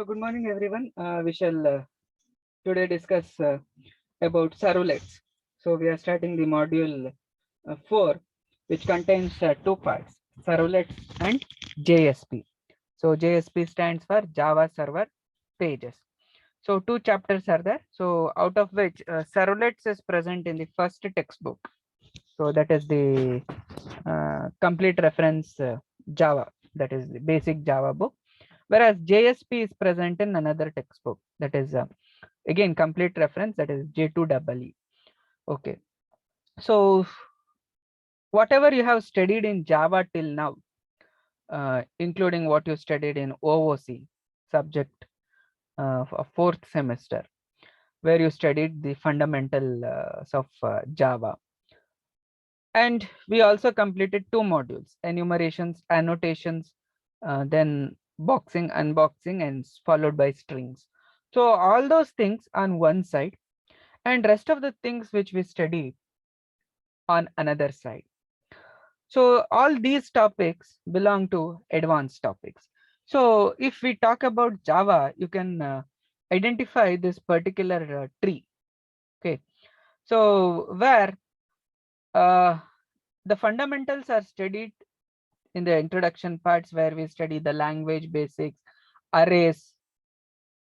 So good morning, everyone. We shall today discuss about servlets. So we are starting the module 4, which contains two parts, servlets and JSP. So JSP stands for Java Server Pages. So two chapters are there. So out of which servlets is present in the first textbook. So that is the complete reference Java. That is the basic Java book. Whereas JSP is present in another textbook. That is again complete reference. That is J2EE. Okay. So whatever you have studied in Java till now, including what you studied in OOC subject of fourth semester, where you studied the fundamentals of Java. And we also completed two modules, enumerations, annotations, then boxing, unboxing, and followed by strings. So all those things on one side, and rest of the things which we study on another side. So all these topics belong to advanced topics. So if we talk about Java, you can identify this particular tree. Okay. So where the fundamentals are studied in the introduction parts, where we study the language basics, arrays,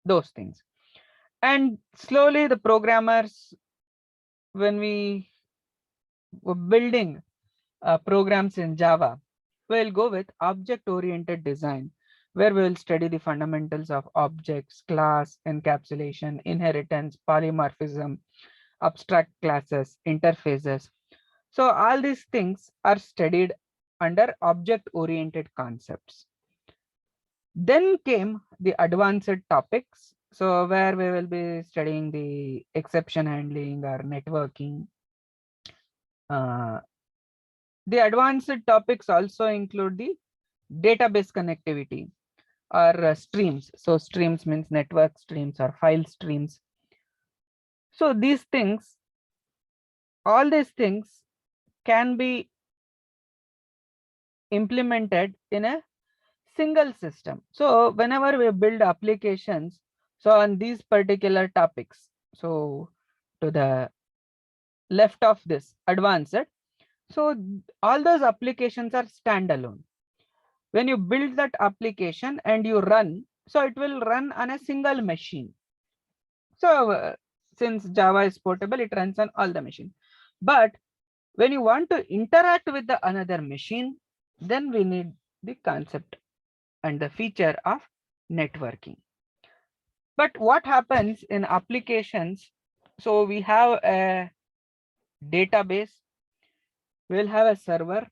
those things. And slowly the programmers, when we were building programs in Java, we'll go with object-oriented design, where we will study the fundamentals of objects, class, encapsulation, inheritance, polymorphism, abstract classes, interfaces. So all these things are studied under object-oriented concepts. Then came the advanced topics. So where we will be studying the exception handling or networking. The advanced topics also include the database connectivity or streams. So streams means network streams or file streams. So these things, all these things can be implemented in a single system. So whenever we build applications, so on these particular topics, so to the left of this advanced, so all those applications are standalone. When you build that application and you run, so it will run on a single machine. So since Java is portable, it runs on all the machine. But when you want to interact with the another machine, then we need the concept and the feature of networking. But what happens in applications? So we have a database, we'll have a server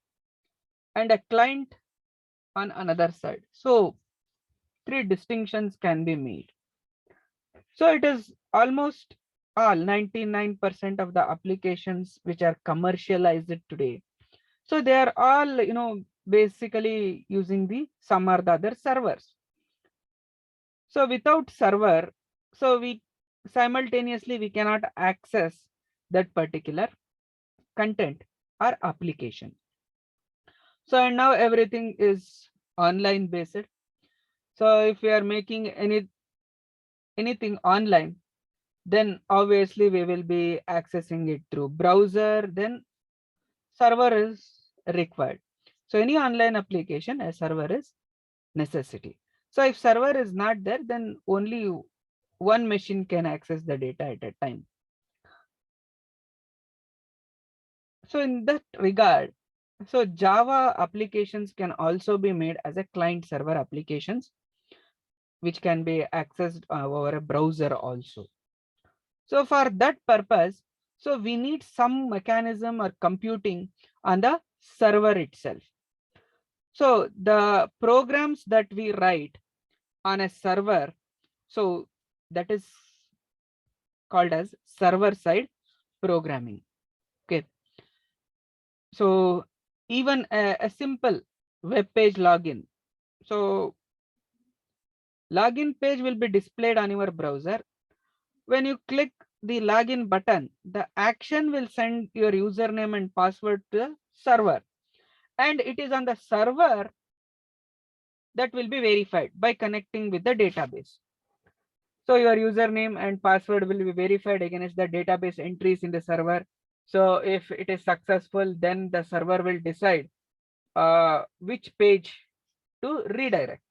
and a client on another side. So three distinctions can be made. So it is almost all 99% of the applications which are commercialized today. So they are all, basically using the some or the other servers. So without server, so we simultaneously we cannot access that particular content or application. So and now everything is online based. So if we are making anything online, then obviously we will be accessing it through browser, then server is required. So any online application, a server is necessity. So if server is not there, then only one machine can access the data at a time. So in that regard, so Java applications can also be made as a client server applications, which can be accessed over a browser also. So for that purpose, so we need some mechanism or computing on the server itself. So the programs that we write on a server, so that is called as server side programming. Okay. So even a simple web page login. So login page will be displayed on your browser. When you click the login button, the action will send your username and password to the server. And it is on the server that will be verified by connecting with the database. So your username and password will be verified against the database entries in the server. So if it is successful, then the server will decide which page to redirect.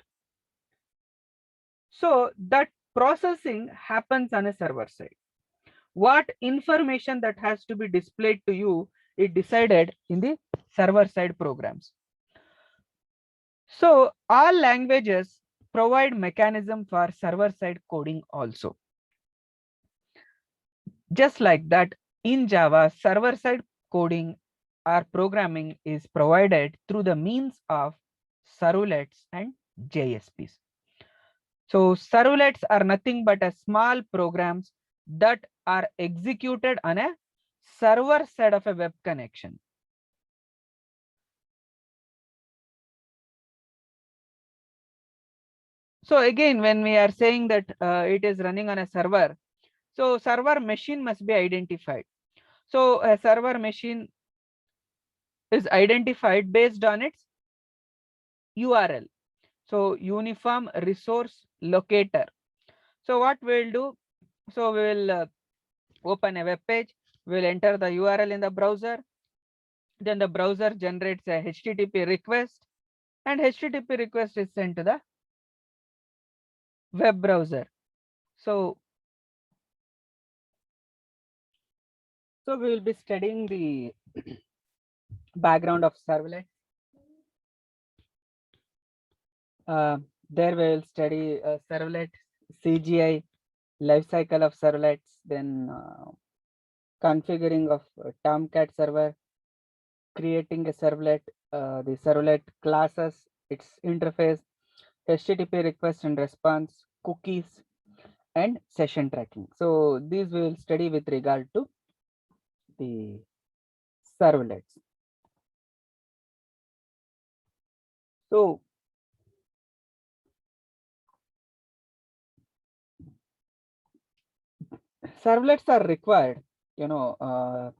So that processing happens on a server side. What information that has to be displayed to you is decided in the server side programs. So all languages provide mechanism for server side coding also. Just like that, in Java, server side coding or programming is provided through the means of servlets and JSPs. So servlets are nothing but a small programs that are executed on a server side of a web connection. So again, when we are saying that it is running on a server, so server machine must be identified. So a server machine is identified based on its URL. So uniform resource locator. So what we'll do, so we will open a web page, we'll enter the URL in the browser, then the browser generates a HTTP request, and HTTP request is sent to the web browser. So we will be studying the background of servlet. There we will study servlet, CGI, life cycle of servlets, then configuring of Tomcat server, creating a servlet, the servlet classes, its interface, HTTP request and response, cookies, and session tracking. So these we will study with regard to the servlets. So servlets are required, for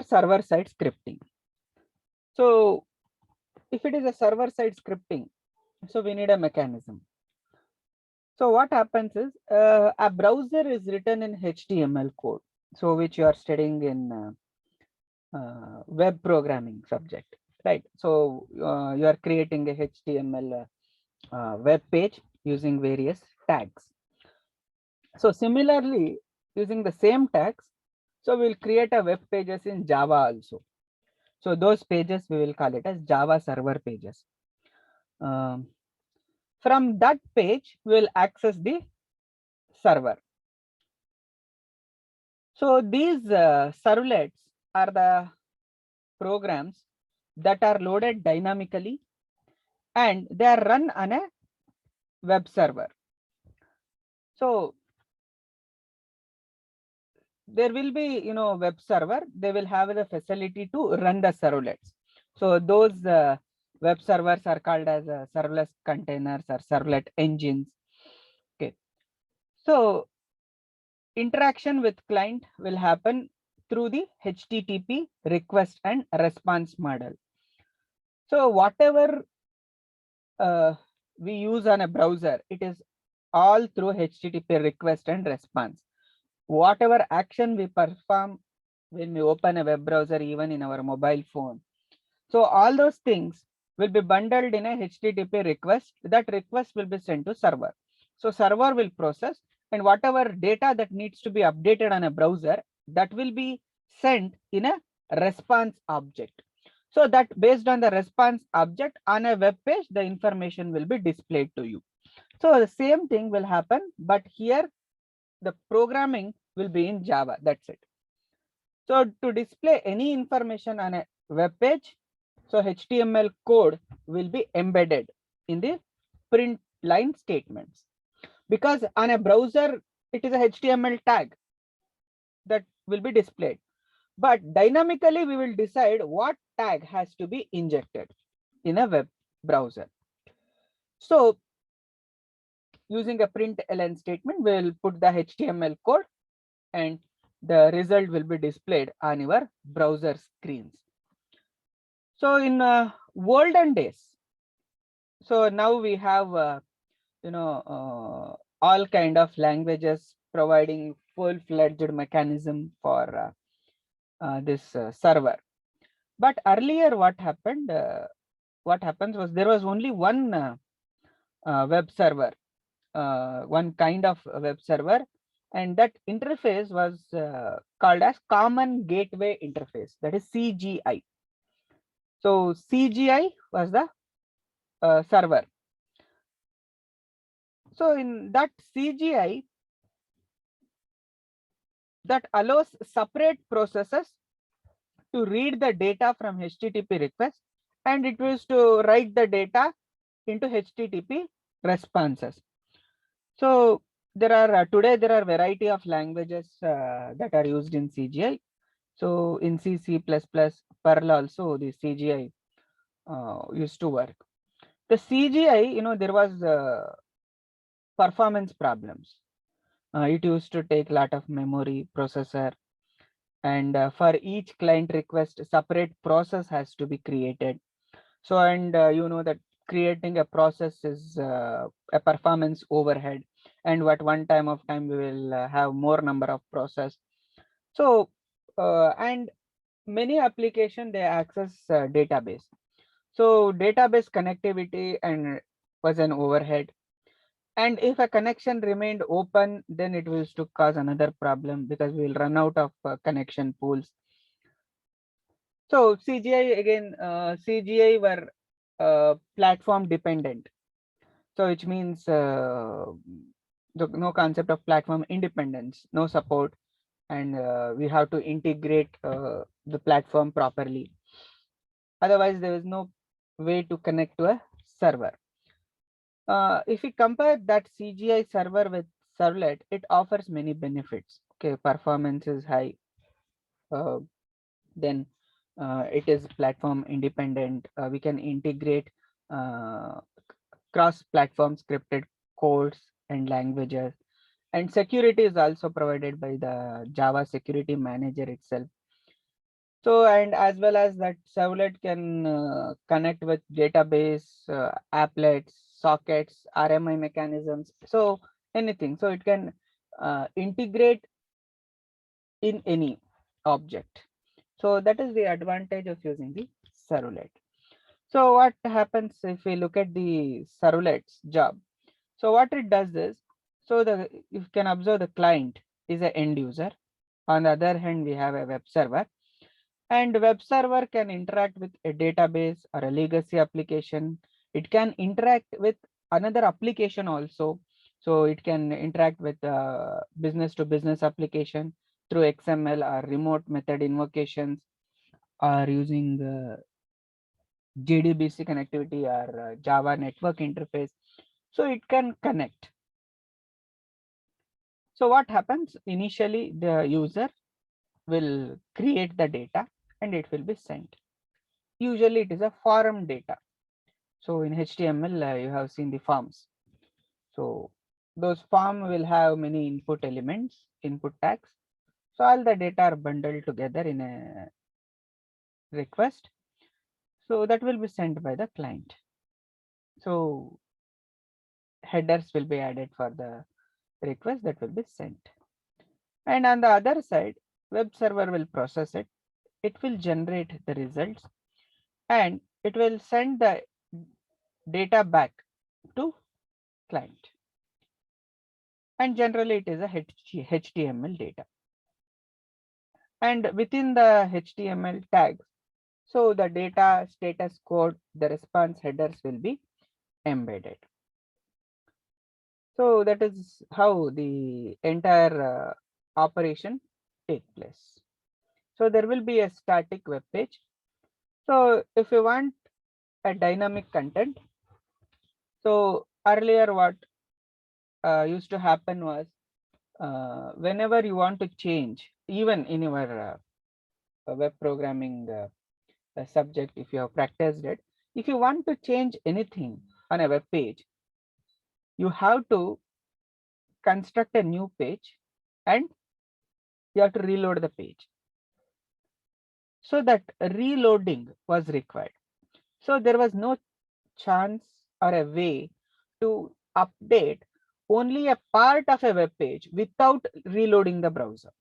server side scripting. So if it is a server side scripting, so we need a mechanism. So what happens is a browser is written in HTML code, so which you are studying in web programming subject, right? So you are creating a HTML web page using various tags. So similarly, using the same tags, so we'll create a web pages in Java also. So those pages we will call it as Java server pages. From that page, we'll access the server. So these servlets are the programs that are loaded dynamically and they are run on a web server. So there will be, web server, they will have the facility to run the servlets. So those web servers are called as serverless containers or servlet engines. Okay. So interaction with client will happen through the HTTP request and response model. So whatever we use on a browser, it is all through HTTP request and response. Whatever action we perform when we open a web browser, even in our mobile phone, so all those things will be bundled in a HTTP request. That request will be sent to server. So server will process, and whatever data that needs to be updated on a browser, that will be sent in a response object. So that based on the response object on a web page, the information will be displayed to you. So the same thing will happen, but here the programming will be in Java. That's it. So to display any information on a web page, so HTML code will be embedded in the print line statements, because on a browser, it is a HTML tag that will be displayed. But dynamically, we will decide what tag has to be injected in a web browser. So using a println statement, we will put the HTML code and the result will be displayed on your browser screens. So in olden days, so now we have all kind of languages, providing full-fledged mechanism for this server. But earlier, what happened? What happens was there was only one web server, one kind of web server, and that interface was called as Common Gateway Interface, that is CGI. So CGI was the server. So in that CGI, that allows separate processes to read the data from HTTP request, and it was to write the data into HTTP responses. So there are today there are variety of languages that are used in CGI. So in C, C++, Perl also the CGI used to work. The CGI, there was performance problems. It used to take a lot of memory, processor, and for each client request, separate process has to be created. So, and you know that creating a process is a performance overhead, and at one time of time we will have more number of process. So, and many application they access database. So database connectivity and was an overhead. And if a connection remained open, then it was to cause another problem because we will run out of connection pools. So CGI again, CGI were platform dependent. So which means no concept of platform independence, no support, and we have to integrate the platform properly. Otherwise, there is no way to connect to a server. If we compare that CGI server with servlet, it offers many benefits. Okay, performance is high. Then it is platform independent. We can integrate cross-platform scripted codes and languages. And security is also provided by the Java Security Manager itself. So, and as well as that servlet can connect with database, applets, sockets, RMI mechanisms. So anything. So it can integrate in any object. So that is the advantage of using the servlet. So what happens if we look at the servlet's job? So what it does is, so you can observe the client is an end user. On the other hand, we have a web server. And web server can interact with a database or a legacy application. It can interact with another application also. So it can interact with business to business application through XML or remote method invocations, or using JDBC connectivity or Java network interface. So it can connect. So what happens initially, the user will create the data and it will be sent. Usually it is a form data. So in HTML, you have seen the forms. So those form will have many input elements, input tags. So all the data are bundled together in a request. So that will be sent by the client. So headers will be added for the request that will be sent. And on the other side, web server will process it. It will generate the results and it will send the data back to client. And generally it is a HTML data. And within the HTML tags, so the data status code, the response headers will be embedded. So that is how the entire operation take place. So there will be a static web page. So if you want a dynamic content, so earlier what used to happen was whenever you want to change, even in your web programming subject, if you have practiced it, if you want to change anything on a web page, you have to construct a new page and you have to reload the page. So that reloading was required. So there was no chance or a way to update only a part of a web page without reloading the browser.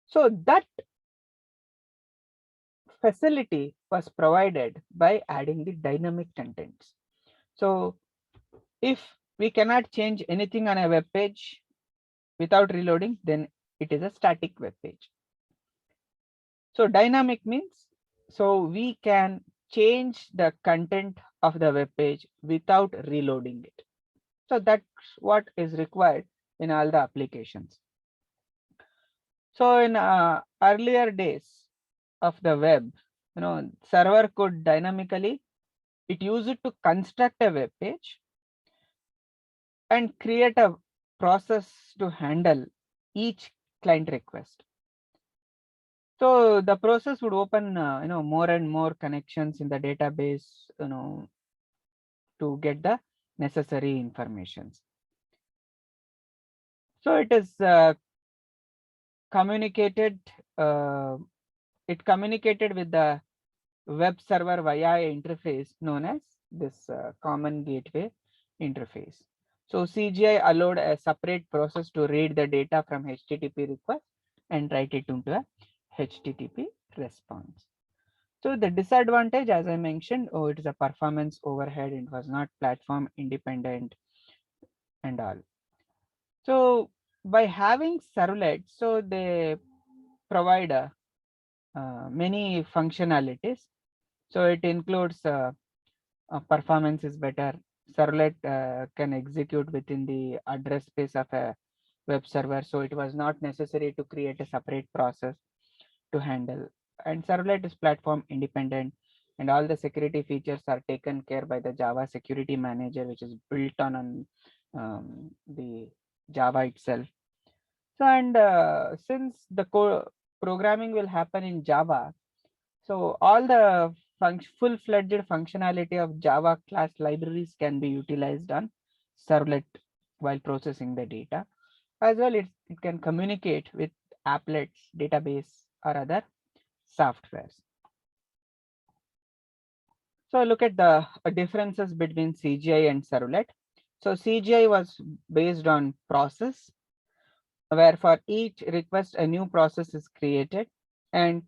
So that facility was provided by adding the dynamic contents. So if we cannot change anything on a web page without reloading, then it is a static web page. So dynamic means, so we can change the content of the web page without reloading it. So that's what is required in all the applications. So in earlier days of the web, server could dynamically, it used it to construct a web page and create a process to handle each client request. So the process would open, more and more connections in the database, to get the necessary informations. So it is communicated. It communicated with the web server via an interface known as this common gateway interface. So CGI allowed a separate process to read the data from HTTP request and write it into a HTTP response. So the disadvantage, as I mentioned, it is a performance overhead. It was not platform independent and all. So by having servlets, so they provide many functionalities. So it includes performance is better. Servlet can execute within the address space of a web server. So it was not necessary to create a separate process to handle. And servlet is platform independent, and all the security features are taken care by the Java Security Manager, which is built on the Java itself. So and since the programming will happen in Java, so all the full-fledged functionality of Java class libraries can be utilized on servlet while processing the data. As well, it can communicate with applets, database, or other softwares. So look at the differences between CGI and servlet. So CGI was based on process, where for each request a new process is created, and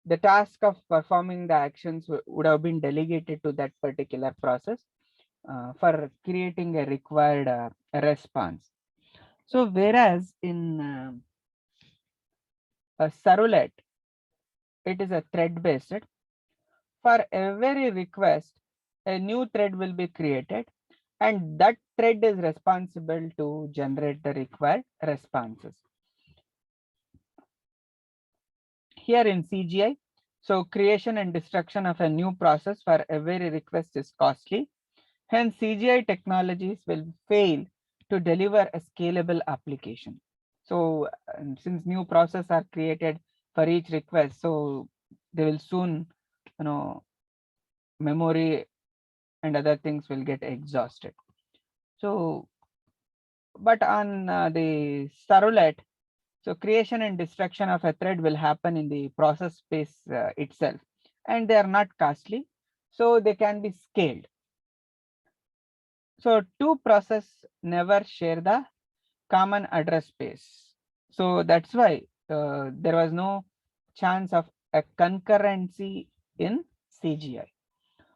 the task of performing the actions would have been delegated to that particular process for creating a required response. So whereas in a servlet, it is a thread based. For every request, a new thread will be created, and that thread is responsible to generate the required responses. Here in CGI, so creation and destruction of a new process for every request is costly. Hence, CGI technologies will fail to deliver a scalable application. So since new processes are created for each request, so they will soon, memory and other things will get exhausted. So, but on the servlet, so creation and destruction of a thread will happen in the process space itself, and they are not costly, so they can be scaled. So two processes never share the common address space. So that's why there was no chance of a concurrency in CGI.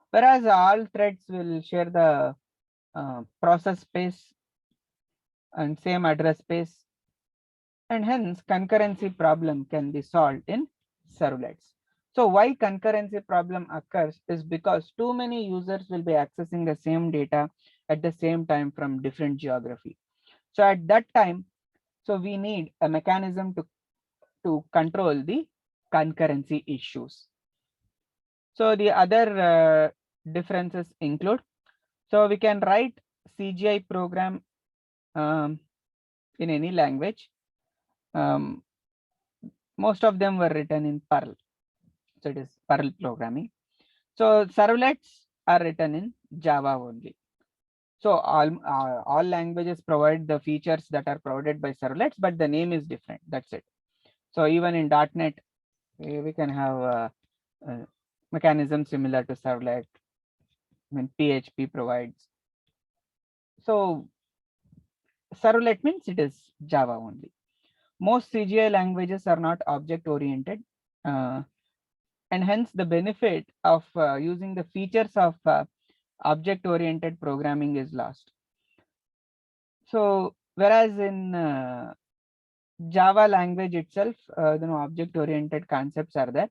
Whereas all threads will share the process space and same address space, and hence concurrency problem can be solved in servlets. So why concurrency problem occurs is because too many users will be accessing the same data at the same time from different geography. So at that time, so we need a mechanism to control the concurrency issues. So the other differences include, so we can write CGI program in any language. Most of them were written in Perl. So it is Perl programming. So servlets are written in Java only. So all languages provide the features that are provided by servlets, but the name is different. That's it. So even in .NET, we can have a mechanism similar to servlet. when PHP provides. So servlet means it is Java only. Most CGI languages are not object oriented, and hence the benefit of using the features of object oriented programming is lost. So whereas in Java language itself, object oriented concepts are there.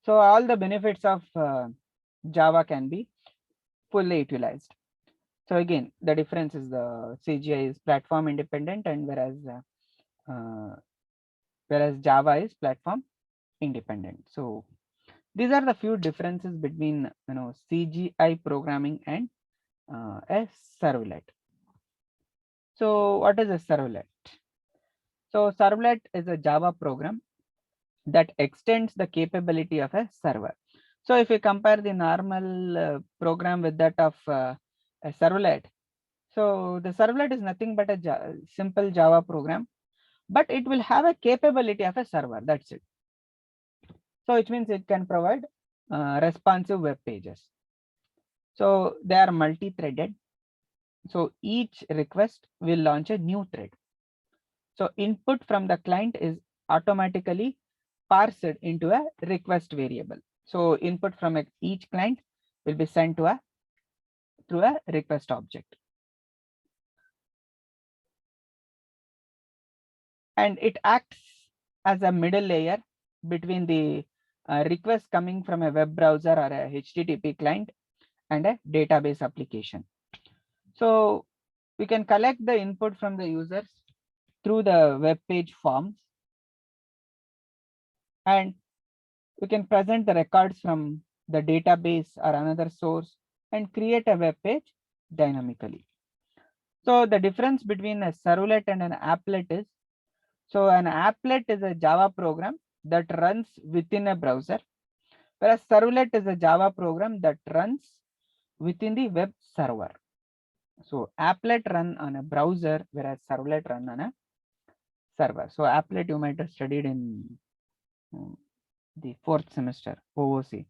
So all the benefits of Java can be fully utilized. So again, the difference is the CGI is platform independent, and whereas Java is platform independent. So these are the few differences between CGI programming and a servlet. So what is a servlet? So servlet is a Java program that extends the capability of a server. So if you compare the normal program with that of a servlet, so the servlet is nothing but a simple Java program, but it will have a capability of a server. That's it. So it means it can provide responsive web pages. So they are multi-threaded. So each request will launch a new thread. So input from the client is automatically parsed into a request variable. So input from each client will be sent to through a request object. And it acts as a middle layer between the request coming from a web browser or a HTTP client and a database application. So we can collect the input from the users through the web page forms, and we can present the records from the database or another source and create a web page dynamically. So the difference between a servlet and an applet is, so an applet is a Java program that runs within a browser, whereas servlet is a Java program that runs within the web server. So applet run on a browser, whereas servlet run on a server. So applet you might have studied in the 4th semester OOC.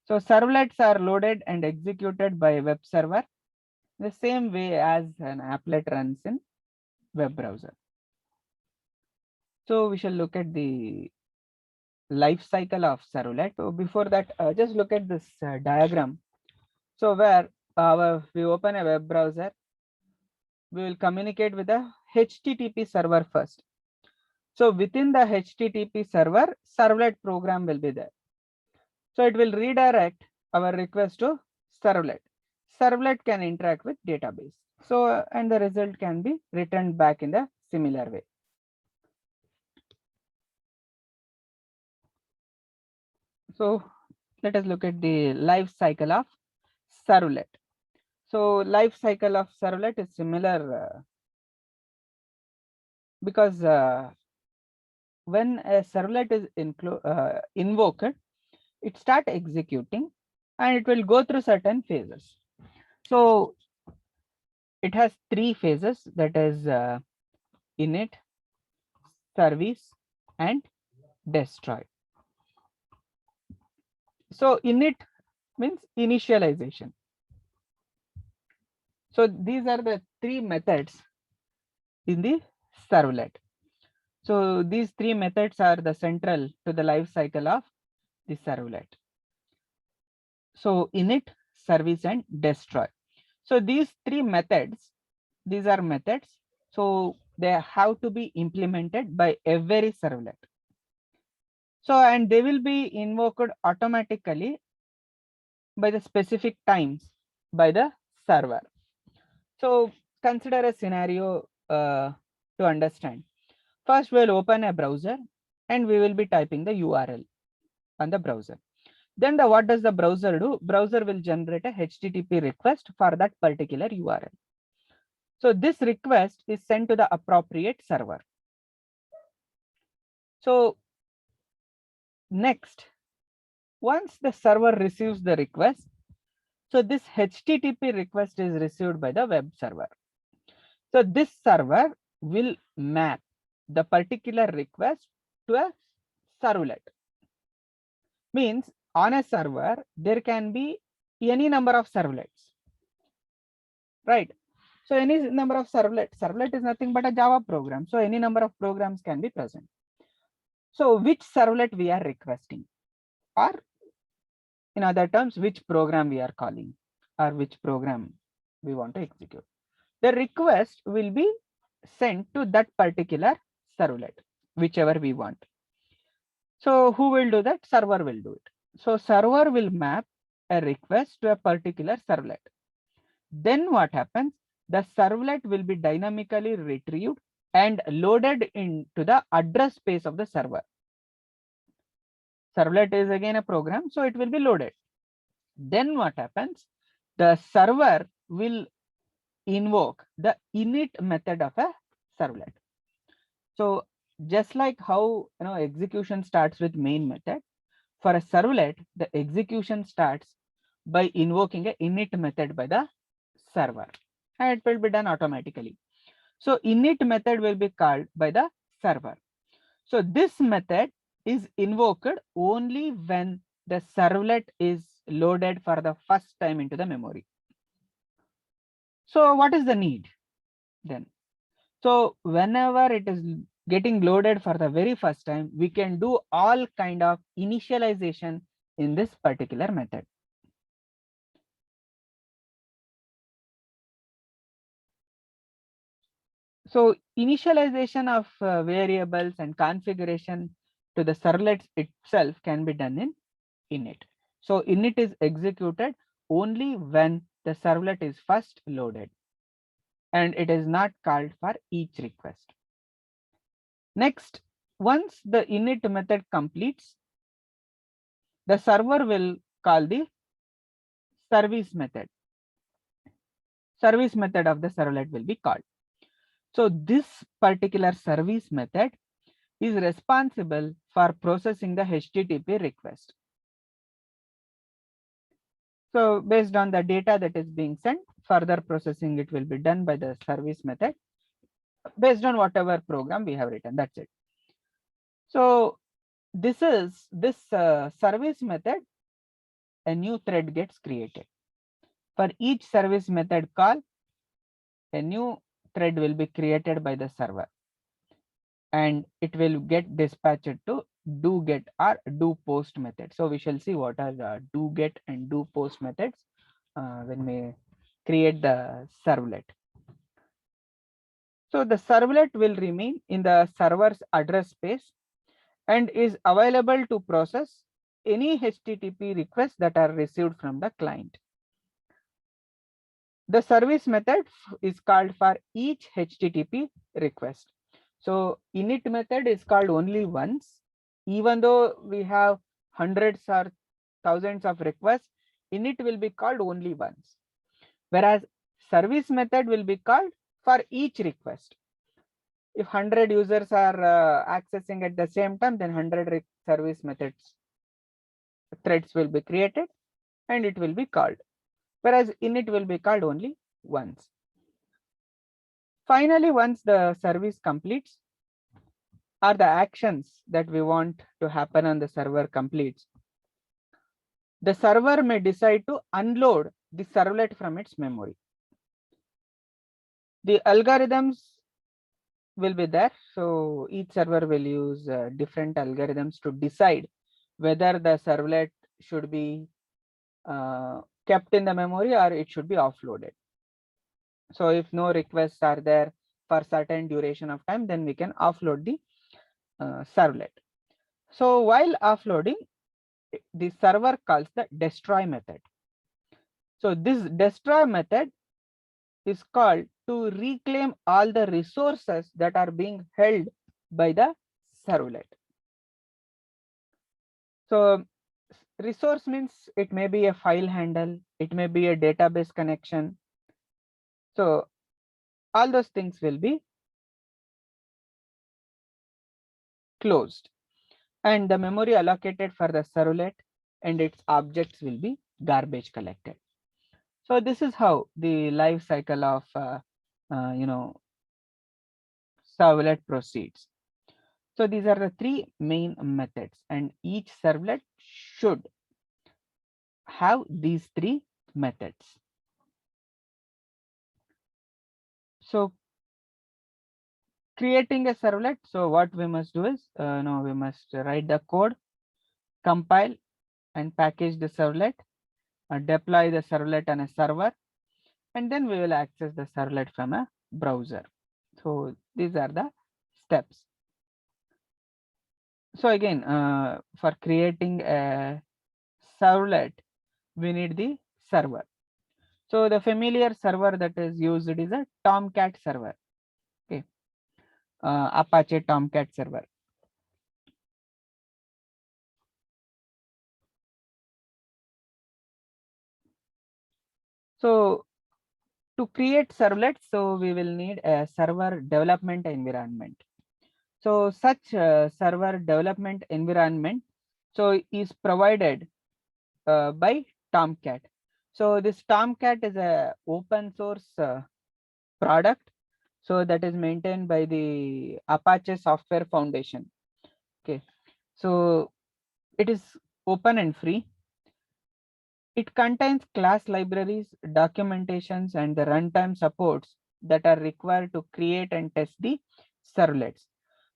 So servlets are loaded and executed by a web server the same way as an applet runs in web browser. So we shall look at the life cycle of servlet. So before that, just look at this diagram. So where we open a web browser, we will communicate with the HTTP server first. So within the HTTP server, servlet program will be there. So it will redirect our request to servlet. Servlet can interact with database. So and the result can be returned back in the similar way. So let us look at the life cycle of servlet. So life cycle of servlet is similar because when a servlet is invoked, it start executing and it will go through certain phases. So it has 3 phases, that is init, service, and destroy. So init means initialization. So these are the 3 methods in the servlet. So these 3 methods are the central to the life cycle of the servlet. So init, service, and destroy. So these 3 methods, these are methods. So they have to be implemented by every servlet. So and they will be invoked automatically by the specific times by the server. So consider a scenario to understand. First, we'll open a browser and we will be typing the URL on the browser. Then what does the browser do? Browser will generate a HTTP request for that particular URL. So this request is sent to the appropriate server. So next, once the server receives the request, so this HTTP request is received by the web server. So this server will map the particular request to a servlet. Means on a server, there can be any number of servlets, right? So any number of servlet is nothing but a Java program. So any number of programs can be present. So which servlet we are requesting, or in other terms, which program we are calling, or which program we want to execute. The request will be sent to that particular servlet, whichever we want. So who will do that? Server will do it. So server will map a request to a particular servlet. Then what happens? The servlet will be dynamically retrieved and loaded into the address space of the server. Servlet is again a program, so it will be loaded. Then what happens? The server will invoke the init method of a servlet. So just like how execution starts with main method, for a servlet, the execution starts by invoking a init method by the server, and it will be done automatically. So init method will be called by the server. So this method is invoked only when the servlet is loaded for the first time into the memory. So what is the need then? So whenever it is getting loaded for the very first time, we can do all kind of initialization in this particular method. So initialization of variables and configuration to the servlet itself can be done in init. So init is executed only when the servlet is first loaded, and it is not called for each request. Next, once the init method completes, the server will call the service method. Service method of the servlet will be called. So this particular service method is responsible for processing the HTTP request. So based on the data that is being sent, further processing it will be done by the service method based on whatever program we have written. That's it. So this service method, a new thread gets created. For each service method call, a new thread will be created by the server, and it will get dispatched to do get or do post method. So we shall see what are the do get and do post methods when we create the servlet. So the servlet will remain in the server's address space and is available to process any HTTP requests that are received from the client. The service method is called for each HTTP request. So init method is called only once, even though we have hundreds or thousands of requests, init will be called only once. Whereas service method will be called for each request. If 100 users are accessing at the same time, then 100 service methods threads will be created and it will be called. Whereas init will be called only once. Finally, once the service completes, or the actions that we want to happen on the server completes, the server may decide to unload the servlet from its memory. The algorithms will be there. So each server will use different algorithms to decide whether the servlet should be kept in the memory or it should be offloaded. So if no requests are there for certain duration of time, then we can offload the servlet. So while offloading, the server calls the destroy method. So this destroy method is called to reclaim all the resources that are being held by the servlet. So resource means it may be a file handle, it may be a database connection. So all those things will be closed, and the memory allocated for the servlet and its objects will be garbage collected. So this is how the life cycle of servlet proceeds. So these are the three main methods, and each servlet should have these three methods. So creating a servlet, so what we must do is, we must write the code, compile and package the servlet, deploy the servlet on a server, and then we will access the servlet from a browser. So these are the steps. So again, for creating a servlet, we need the server. So the familiar server that is used is a Tomcat server. Okay, Apache Tomcat server. So to create servlets, so we will need a server development environment. So such server development environment so is provided by Tomcat. So this Tomcat is a open source product, so that is maintained by the Apache Software Foundation. Okay, so it is open and free. It contains class libraries, documentations, and the runtime supports that are required to create and test the servlets.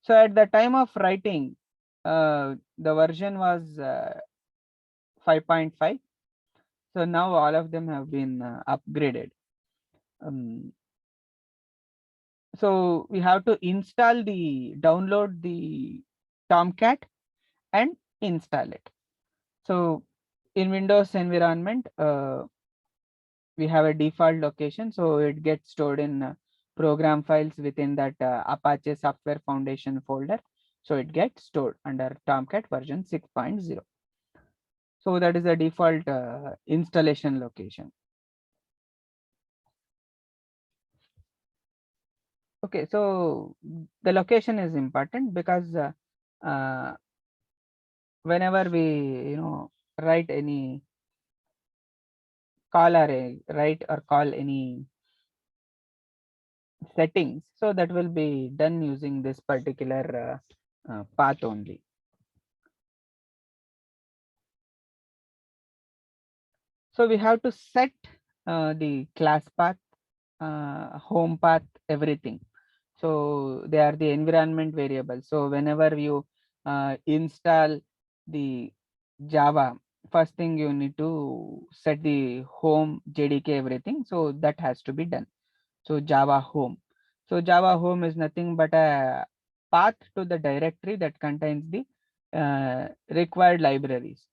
So at the time of writing, the version was 5.5. So now all of them have been upgraded. So we have to download the Tomcat and install it. So in Windows environment, we have a default location, so it gets stored in program files within that Apache Software Foundation folder. So it gets stored under Tomcat version 6.0. So that is the default installation location. Okay, so the location is important because whenever we write any write or call any settings, so that will be done using this particular path only. So we have to set the class path, home path, everything. So they are the environment variables. So whenever you install the Java, first thing you need to set the home, JDK, everything. So that has to be done. So Java home. So Java home is nothing but a path to the directory that contains the required libraries.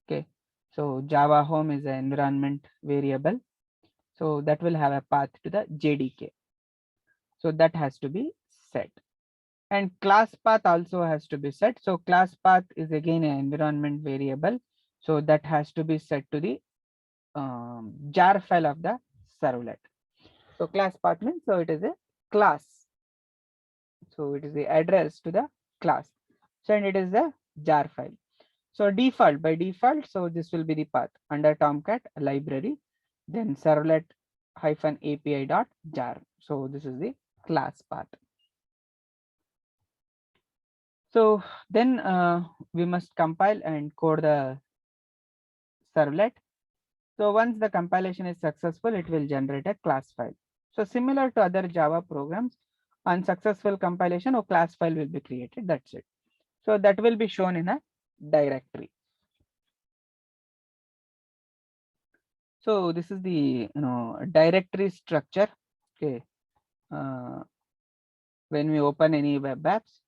Okay. So Java home is an environment variable. So that will have a path to the JDK. So that has to be set. And class path also has to be set. So class path is again an environment variable. So that has to be set to the jar file of the servlet. So class path means, so it is a class. So it is the address to the class. So and it is the jar file. So by default, so this will be the path under Tomcat library, then servlet -api .jar. So this is the class path. So then we must compile and code the servlet. So once the compilation is successful, it will generate a class file. So similar to other Java programs, on successful compilation, a class file will be created. That's it. So that will be shown in a directory. So this is the directory structure. Okay. When we open any web apps,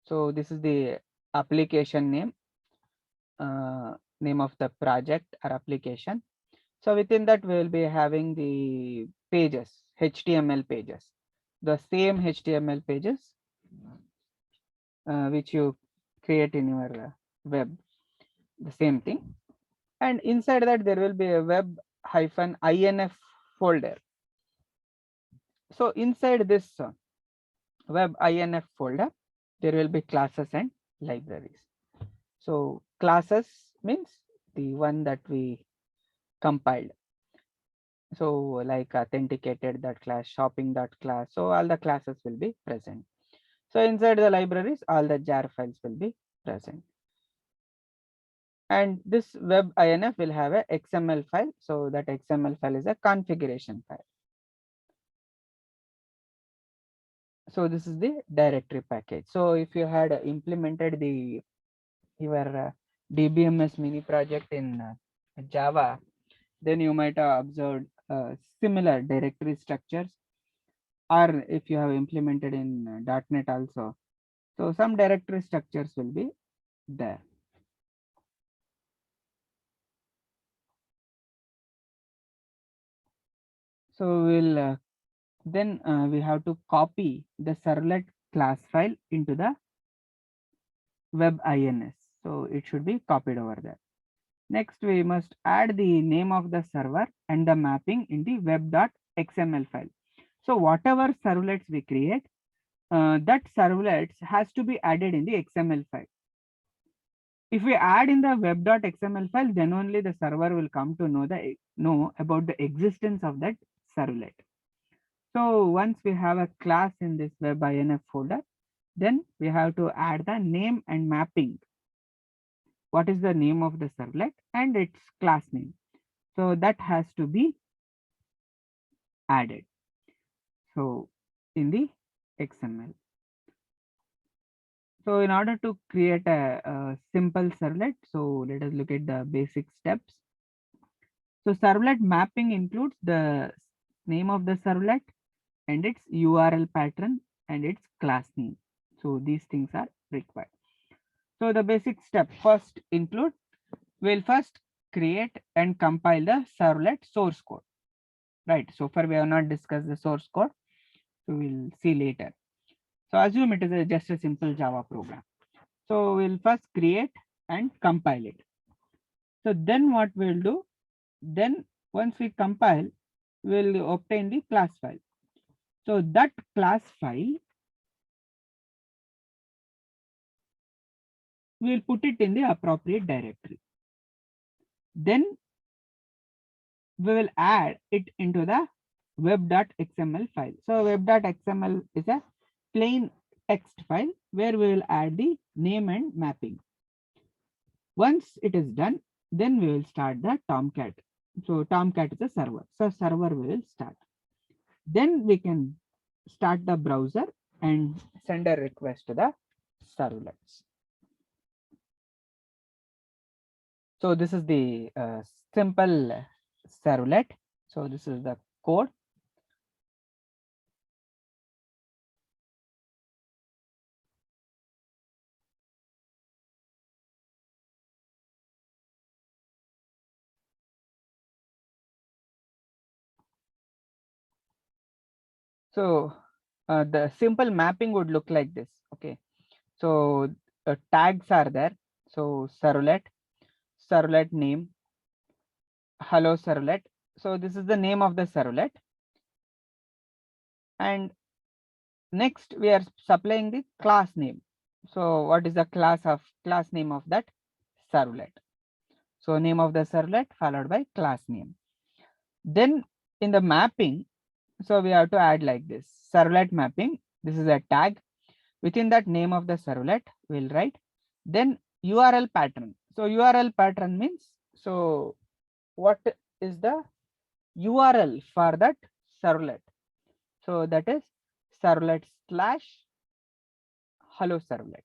so this is the application name, name of the project or application. So within that we will be having the pages, HTML pages, the same HTML pages which you create in your web, the same thing. And inside that there will be a web-inf folder. So inside this web-inf folder, there will be classes and libraries. So classes means the one that we compiled. So like authenticated that class, shopping that class. So all the classes will be present. So inside the libraries, all the jar files will be present. And this web INF will have a XML file. So that XML file is a configuration file. So this is the directory package. So if you had implemented your DBMS mini project in Java, then you might have observed similar directory structures, or if you have implemented in .NET also. So some directory structures will be there. So we'll then we have to copy the servlet class file into the web INS. So it should be copied over there. Next, we must add the name of the server and the mapping in the web.xml file. So whatever servlets we create, that servlets has to be added in the XML file. If we add in the web.xml file, then only the server will come to know about the existence of that servlet. So once we have a class in this web INF folder, then we have to add the name and mapping. What is the name of the servlet and its class name? So that has to be added. So in the XML. So in order to create a simple servlet, so let us look at the basic steps. So servlet mapping includes the name of the servlet and its URL pattern and its class name. So these things are required. So the basic step first include, we'll first create and compile the servlet source code. Right. So far we have not discussed the source code. So we'll see later. So assume it is just a simple Java program. So we'll first create and compile it. So then what we'll do, then once we compile, we'll obtain the class file. So that class file, we'll put it in the appropriate directory. Then we will add it into the web.xml file. So web.xml is a plain text file where we will add the name and mapping. Once it is done, then we will start the Tomcat. So Tomcat is a server. So server we will start. Then we can start the browser and send a request to the servlets. So this is the simple servlet. So this is the code. So the simple mapping would look like this. Okay. So tags are there. So servlet name, hello servlet. So this is the name of the servlet. And next we are supplying the class name. So what is the class name of that servlet? So name of the servlet followed by class name. Then in the mapping, so we have to add like this servlet mapping. This is a tag. Within that name of the servlet, we'll write. Then URL pattern. So URL pattern means, so what is the URL for that servlet? So that is servlet / hello servlet.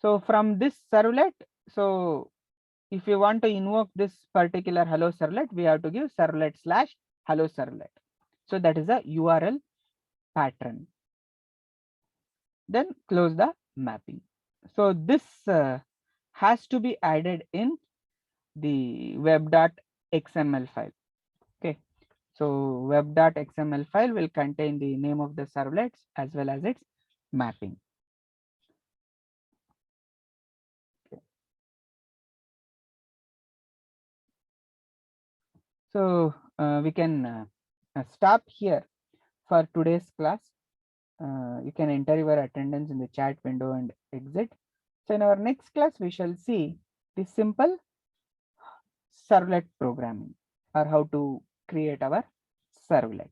So from this servlet, so if you want to invoke this particular hello servlet, we have to give servlet / hello servlet. So that is a URL pattern. Then close the mapping. So this has to be added in the web.xml file. Okay. So web.xml file will contain the name of the servlets as well as its mapping. Okay. So we can stop here for today's class. You can enter your attendance in the chat window and exit. So in our next class, we shall see the simple servlet programming or how to create our servlet.